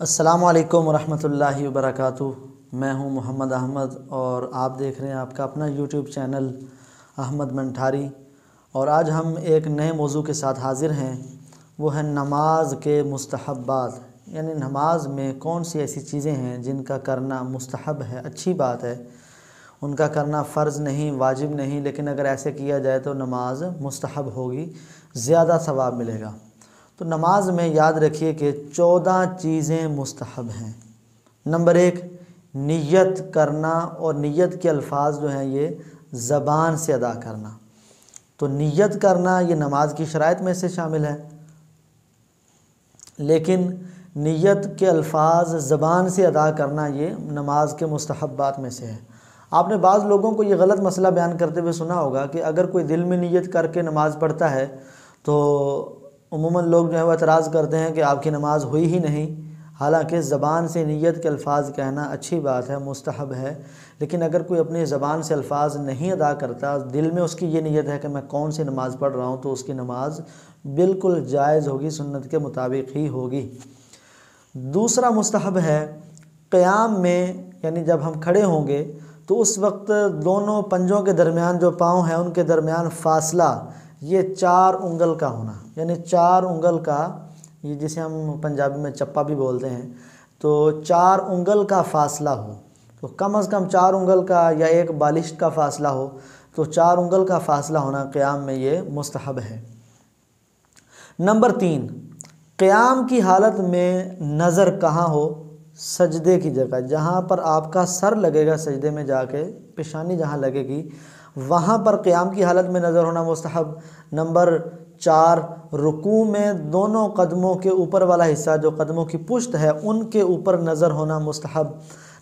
السلام علیکم ورحمۃ اللہ وبرکاتہ۔ میں ہوں محمد احمد اور آپ دیکھ رہے ہیں آپ کا اپنا یوٹیوب چینل احمد منٹھاری، اور آج ہم ایک نئے موضوع کے ساتھ حاضر ہیں، وہ ہے نماز کے مستحبات، یعنی نماز میں کون سی ایسی چیزیں ہیں جن کا کرنا مستحب ہے، اچھی بات ہے، ان کا کرنا فرض نہیں، واجب نہیں، لیکن اگر ایسے کیا جائے تو نماز مستحب ہوگی، زیادہ ثواب ملے گا۔ تو نماز میں یاد رکھیے کہ 14 چیزیں مستحب ہیں۔ نمبر 1، نیت کرنا، اور نیت کے الفاظ جو ہیں یہ زبان سے ادا کرنا۔ تو نیت کرنا یہ نماز کی شرائط میں سے شامل ہے، لیکن نیت کے الفاظ زبان سے ادا کرنا یہ نماز کے مستحبات میں سے ہے۔ آپ نے بعض لوگوں کو یہ غلط مسئلہ بیان کرتے ہوئے سنا ہوگا کہ اگر کوئی دل میں نیت کر کے نماز پڑھتا ہے تو عموماً لوگ جو ہے وہ اعتراض کرتے ہیں کہ آپ کی نماز ہوئی ہی نہیں، حالانکہ زبان سے نیت کے الفاظ کہنا اچھی بات ہے، مستحب ہے، لیکن اگر کوئی اپنی زبان سے الفاظ نہیں ادا کرتا، دل میں اس کی یہ نیت ہے کہ میں کون سی نماز پڑھ رہا ہوں، تو اس کی نماز بالکل جائز ہوگی، سنت کے مطابق ہی ہوگی۔ دوسرا مستحب ہے قیام میں، یعنی جب ہم کھڑے ہوں گے تو اس وقت دونوں پنجوں کے درمیان جو پاؤں ہیں ان کے درمیان فاصلہ یہ 4 انگل کا ہونا، یعنی 4 انگل کا، یہ جسے ہم پنجابی میں چپا بھی بولتے ہیں، تو 4 انگل کا فاصلہ ہو، تو کم از کم 4 انگل کا یا ایک بالشت کا فاصلہ ہو، تو 4 انگل کا فاصلہ ہونا قیام میں یہ مستحب ہے۔ نمبر 3، قیام کی حالت میں نظر کہاں ہو؟ سجدے کی جگہ، جہاں پر آپ کا سر لگے گا، سجدے میں جا کے پیشانی جہاں لگے گی وہاں پر قیام کی حالت میں نظر ہونا مستحب۔ نمبر 4، رکوع میں دونوں قدموں کے اوپر والا حصہ جو قدموں کی پشت ہے ان کے اوپر نظر ہونا مستحب۔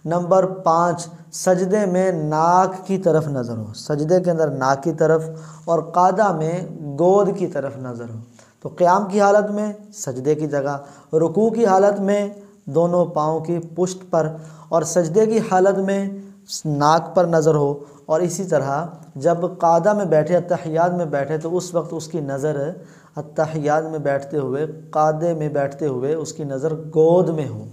نمبر 5، سجدے میں ناک کی طرف نظر ہو، سجدے کے اندر ناک کی طرف، اور قعدہ میں گود کی طرف نظر ہو۔ تو قیام کی حالت میں سجدے کی جگہ، رکوع کی حالت میں دونوں پاؤں کی پشت پر، اور سجدے کی حالت میں ناک پر نظر ہو، اور اسی طرح جب قعدہ میں بیٹھے، اتحیات میں بیٹھے، تو اس وقت اس کی نظر اتحیات میں بیٹھتے ہوئے، قعدے میں بیٹھتے ہوئے اس کی نظر گود میں ہو۔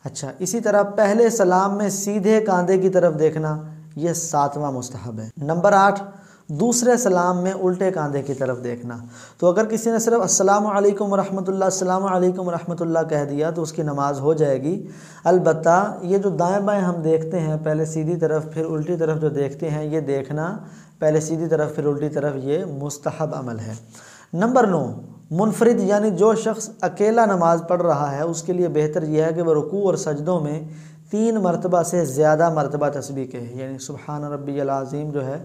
اچھا، اسی طرح پہلے سلام میں سیدھے کاندھے کی طرف دیکھنا، یہ 7واں مستحب ہے۔ نمبر 8، دوسرے سلام میں الٹے کاندھے کی طرف دیکھنا۔ تو اگر کسی نے صرف السلام علیکم ورحمۃ اللہ، السلام علیکم ورحمۃ اللہ کہہ دیا تو اس کی نماز ہو جائے گی، البتہ یہ جو دائیں بائیں ہم دیکھتے ہیں، پہلے سیدھی طرف پھر الٹی طرف جو دیکھتے ہیں، یہ دیکھنا پہلے سیدھی طرف پھر الٹی طرف، یہ مستحب عمل ہے۔ نمبر 9، منفرد، یعنی جو شخص اکیلا نماز پڑھ رہا ہے اس کے لیے بہتر یہ ہے کہ وہ رکوع اور سجدوں میں 3 مرتبہ سے زیادہ مرتبہ تسبیح کہے، یعنی سبحان ربی العظیم جو ہے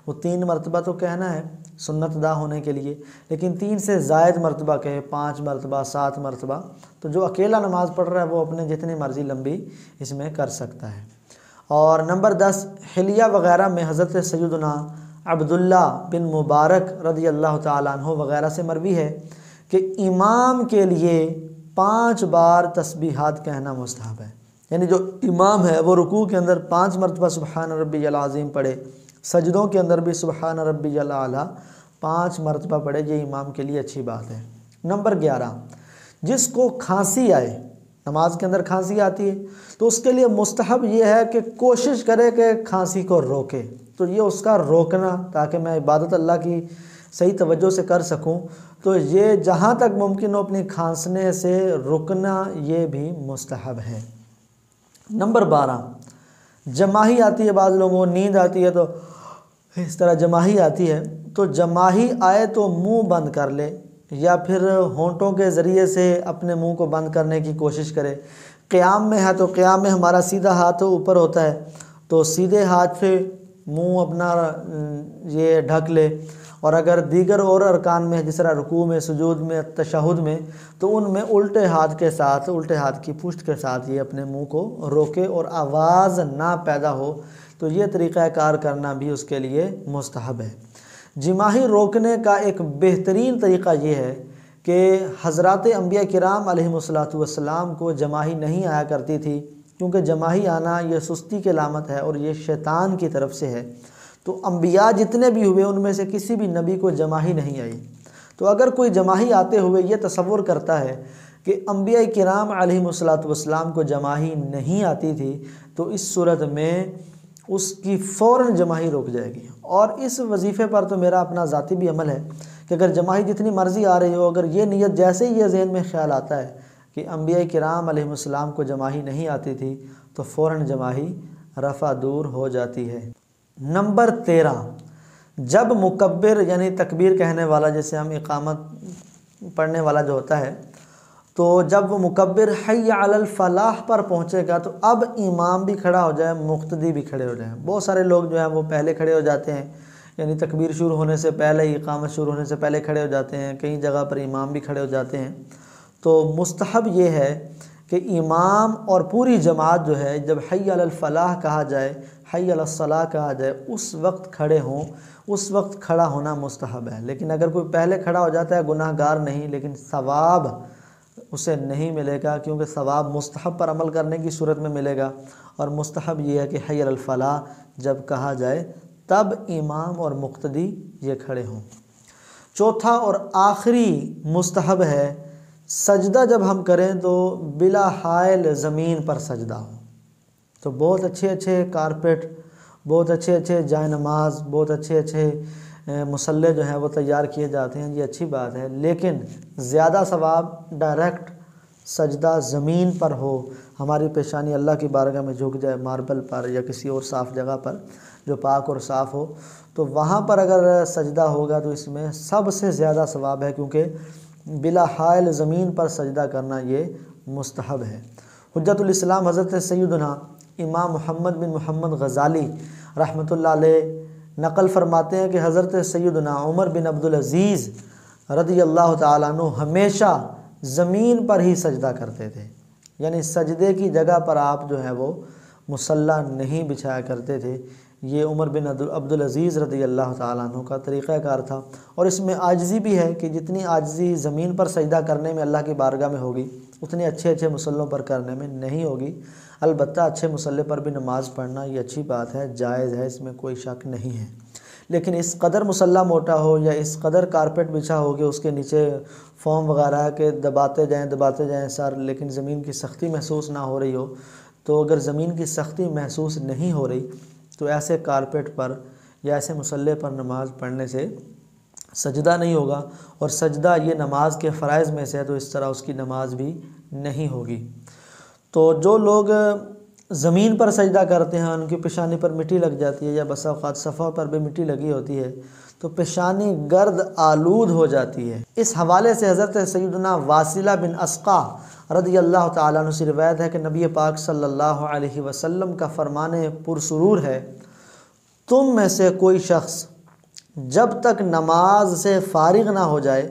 وہ 3 مرتبہ تو کہنا ہے سنت ادا ہونے کے لیے، لیکن 3 سے زائد مرتبہ کہے، 5 مرتبہ، 7 مرتبہ۔ تو جو اکیلا نماز پڑھ رہا ہے وہ اپنے جتنی مرضی لمبی اس میں کر سکتا ہے۔ اور نمبر 10، حلیہ وغیرہ میں حضرت سیدنا عبداللہ بن مبارک رضی اللہ تعالیٰ عنہ وغیرہ سے مروی ہے کہ امام کے لیے 5 بار تسبیحات کہنا مستحب ہے، یعنی جو امام ہے وہ رکوع کے اندر 5 مرتبہ سبحان ربی العظیم پڑھے، سجدوں کے اندر بھی سبحان ربی الاعلیٰ 5 مرتبہ پڑھے، یہ امام کے لیے اچھی بات ہے۔ نمبر 11، جس کو کھانسی آئے، نماز کے اندر کھانسی آتی ہے، تو اس کے لیے مستحب یہ ہے کہ کوشش کرے کہ کھانسی کو روکے، تو یہ اس کا روکنا، تاکہ میں عبادت اللہ کی صحیح توجہ سے کر سکوں، تو یہ جہاں تک ممکن ہو اپنی کھانسنے سے رکنا، یہ بھی مستحب ہے۔ نمبر 12، جماہی آتی ہے، بعض لوگوں کو نیند آتی ہے تو اس طرح جماہی آتی ہے، تو جماہی آئے تو منہ بند کر لے، یا پھر ہونٹوں کے ذریعے سے اپنے منہ کو بند کرنے کی کوشش کرے۔ قیام میں ہے تو قیام میں ہمارا سیدھا ہاتھ اوپر ہوتا ہے، تو سیدھے ہاتھ سے منہ اپنا یہ ڈھک لے، اور اگر دیگر اور ارکان میں جس طرح رکوع میں، سجود میں، تشہد میں، تو ان میں الٹے ہاتھ کے ساتھ، الٹے ہاتھ کی پشت کے ساتھ یہ اپنے منہ کو روکے اور آواز نہ پیدا ہو، تو یہ طریقہ کار کرنا بھی اس کے لیے مستحب ہے۔ جماہی روکنے کا ایک بہترین طریقہ یہ ہے کہ حضرات انبیاء کرام علیہم السلام کو جماہی نہیں آیا کرتی تھی، کیونکہ جماہی آنا یہ سستی کی علامت ہے اور یہ شیطان کی طرف سے ہے۔ تو انبیاء جتنے بھی ہوئے ان میں سے کسی بھی نبی کو جماہی نہیں آئی۔ تو اگر کوئی جماہی آتے ہوئے یہ تصور کرتا ہے کہ انبیاء کرام علیہم السلام کو جماعی نہیں آتی تھی تو اس صورت میں اس کی فوراً جماعی رک جائے گی۔ اور اس وظیفے پر تو میرا اپنا ذاتی بھی عمل ہے کہ اگر جماعی جتنی مرضی آ رہی ہو، اگر یہ نیت جیسے ہی یہ ذہن میں خیال آتا ہے کہ انبیاء کرام علیہم السلام کو جماعی نہیں آتی تھی تو فوراً جماعی رفع دور ہو جاتی ہے۔ نمبر 13، جب مکبر یعنی تکبیر کہنے والا، جیسے ہم اقامت پڑھنے والا جو ہوتا ہے، تو جب وہ مکبر حی علی الفلاح پر پہنچے گا تو اب امام بھی کھڑا ہو جائے، مقتدی بھی کھڑے ہو جائیں۔ بہت سارے لوگ جو ہیں وہ پہلے کھڑے ہو جاتے ہیں، یعنی تکبیر شروع ہونے سے پہلے ہی، اقامت شروع ہونے سے پہلے کھڑے ہو جاتے ہیں، کئی جگہ پر امام بھی کھڑے ہو جاتے ہیں۔ تو مستحب یہ ہے کہ امام اور پوری جماعت جو ہے جب حی علی الفلاح کہا جائے، حی علی الصلاح کہا جائے، اس وقت کھڑے ہوں، اس وقت کھڑا ہونا مستحب ہے۔ لیکن اگر کوئی پہلے کھڑا ہو جاتا ہے گناہ گار نہیں، لیکن ثواب اسے نہیں ملے گا، کیونکہ ثواب مستحب پر عمل کرنے کی صورت میں ملے گا، اور مستحب یہ ہے کہ حی علی الفلاح جب کہا جائے تب امام اور مقتدی یہ کھڑے ہوں۔ چوتھا اور آخری مستحب ہے، سجدہ جب ہم کریں تو بلا حائل زمین پر سجدہ ہو۔ تو بہت اچھے اچھے کارپیٹ، بہت اچھے اچھے جائے نماز، بہت اچھے اچھے مصلے جو ہیں وہ تیار کیے جاتے ہیں، یہ اچھی بات ہے، لیکن زیادہ ثواب ڈائریکٹ سجدہ زمین پر ہو، ہماری پیشانی اللہ کی بارگاہ میں جھک جائے، ماربل پر یا کسی اور صاف جگہ پر جو پاک اور صاف ہو، تو وہاں پر اگر سجدہ ہوگا تو اس میں سب سے زیادہ ثواب ہے، کیونکہ بلا حائل زمین پر سجدہ کرنا یہ مستحب ہے۔ حجت الاسلام حضرت سیدنا امام محمد بن محمد غزالی رحمۃ اللہ علیہ نقل فرماتے ہیں کہ حضرت سیدنا عمر بن عبدالعزیز رضی اللہ تعالیٰ عنہ ہمیشہ زمین پر ہی سجدہ کرتے تھے، یعنی سجدے کی جگہ پر آپ جو ہے وہ مصلی نہیں بچھایا کرتے تھے۔ یہ عمر بن عبدالعزیز رضی اللہ تعالیٰ عنہ کا طریقہ کار تھا، اور اس میں عاجزی بھی ہے کہ جتنی عاجزی زمین پر سجدہ کرنے میں اللہ کی بارگاہ میں ہوگی اتنے اچھے اچھے مصلوں پر کرنے میں نہیں ہوگی۔ البتہ اچھے مصلے پر بھی نماز پڑھنا یہ اچھی بات ہے، جائز ہے، اس میں کوئی شک نہیں ہے، لیکن اس قدر مصلی موٹا ہو یا اس قدر کارپیٹ بچھا ہو کہ اس کے نیچے فوم وغیرہ کے دباتے جائیں سر، لیکن زمین کی سختی محسوس نہ ہو رہی ہو، تو اگر زمین کی سختی محسوس نہیں ہو رہی تو ایسے کارپیٹ پر یا ایسے مصلے پر نماز پڑھنے سے سجدہ نہیں ہوگا، اور سجدہ یہ نماز کے فرائض میں سے ہے، تو اس طرح اس کی نماز بھی نہیں ہوگی۔ تو جو لوگ زمین پر سجدہ کرتے ہیں ان کی پیشانی پر مٹی لگ جاتی ہے، یا بسا اوقات صفوں پر بھی مٹی لگی ہوتی ہے، تو پیشانی گرد آلود ہو جاتی ہے۔ اس حوالے سے حضرت سیدنا واصلہ بن اسقع رضی اللہ تعالیٰ عنہ سے روایت ہے کہ نبی پاک صلی اللہ علیہ وسلم کا فرمان پرسرور ہے، تم میں سے کوئی شخص جب تک نماز سے فارغ نہ ہو جائے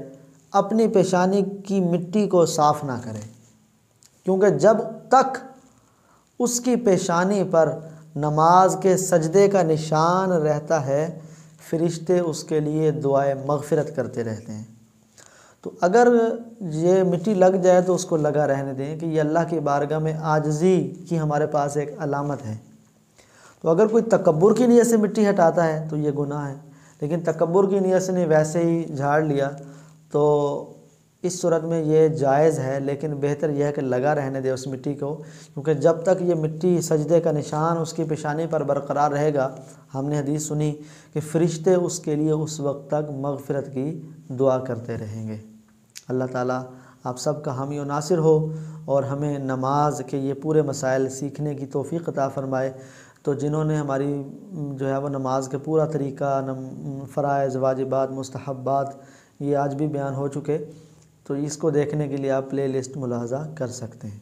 اپنی پیشانی کی مٹی کو صاف نہ کرے، کیونکہ جب تک اس کی پیشانی پر نماز کے سجدے کا نشان رہتا ہے فرشتے اس کے لیے دعائے مغفرت کرتے رہتے ہیں۔ تو اگر یہ مٹی لگ جائے تو اس کو لگا رہنے دیں، کہ یہ اللہ کی بارگاہ میں عاجزی کی ہمارے پاس ایک علامت ہے۔ تو اگر کوئی تکبر کی نیت سے مٹی ہٹاتا ہے تو یہ گناہ ہے، لیکن تکبر کی نیت سے نے ویسے ہی جھاڑ لیا تو اس صورت میں یہ جائز ہے، لیکن بہتر یہ ہے کہ لگا رہنے دے اس مٹی کو، کیونکہ جب تک یہ مٹی سجدے کا نشان اس کی پیشانی پر برقرار رہے گا، ہم نے حدیث سنی کہ فرشتے اس کے لیے اس وقت تک مغفرت کی دعا کرتے رہیں گے۔ اللہ تعالیٰ آپ سب کا حامی و ناصر ہو، اور ہمیں نماز کے یہ پورے مسائل سیکھنے کی توفیق عطا فرمائے۔ تو جنہوں نے ہماری جو ہے وہ نماز کے پورا طریقہ، فرائض، واجبات، مستحبات یہ آج بھی بیان ہو چکے، تو اس کو دیکھنے کے لیے آپ پلے لسٹ ملاحظہ کر سکتے ہیں۔